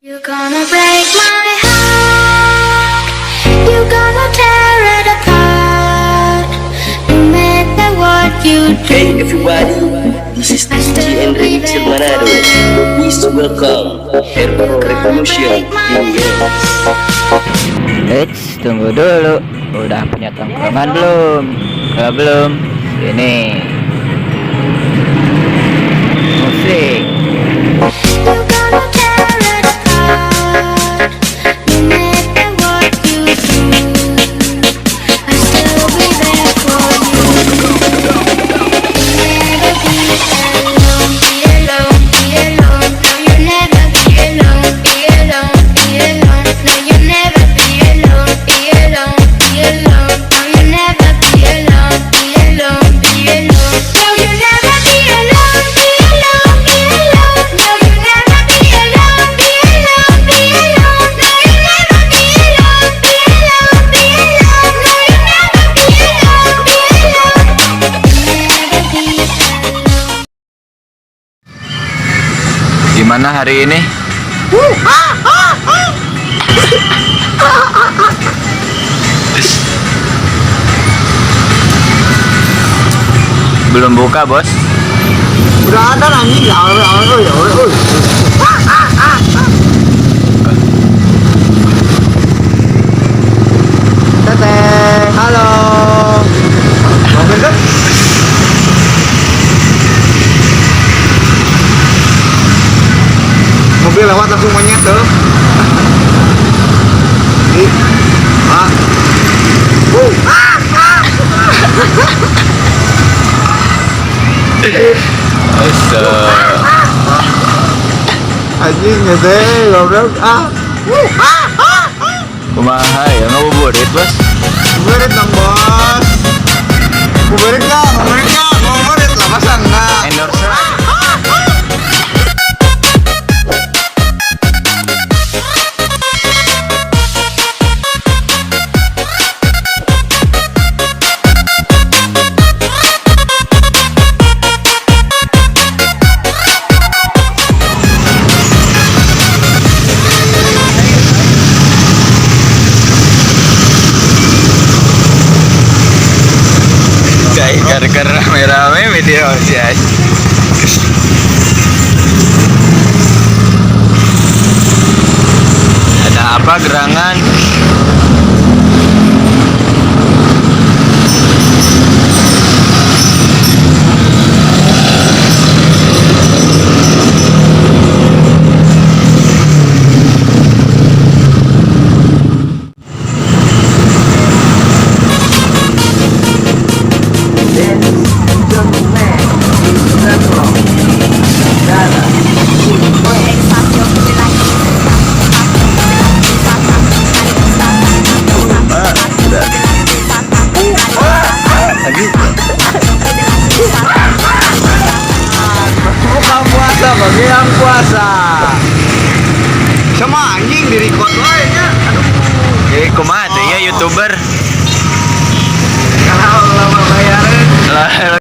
You're gonna break my heart. You're gonna tear it apart. No matter what you do. Hey everybody, this is DJ and Remix Manado. Please welcome Hero Revolution. Eits, tunggu dulu. Udah punya tongkrongan belum? Belum. Sini. Musik. You're gonna tear it apart. No matter what you do, I'll still be there for you. Never be alone, be alone, be alone. No, you'll never be alone, be alone, be alone. No, you'll never be alone, be alone, be alone. No, you'll never be alone, be alone, be alone. No, you'll never be alone, be alone, be alone. No, you'll never be alone, be alone, be alone. No, you'll never be alone, be alone, be alone. No, you'll never be alone, be alone. Never be alone. Gimana hari ini? Belum buka, Bos. Udah ada anjing ya Allah. Teteh, halo. Mobil kan? Mobil lewat langsung monyet tuh. Ih. Ah. Anjing ya deh, goblok. Kumaha ya ngabuburit, Bos? Buberit dong, Bos. Buberit nggak? Buberit lah, masa enggak? Endorse. Kayak rame-rame video sih. Ada apa gerangan? Buka puasa bagi yang puasa. Sama anjing di record lainnya. Aduh. Kumaha teh ya YouTuber? Kalau lama bayarin. Lah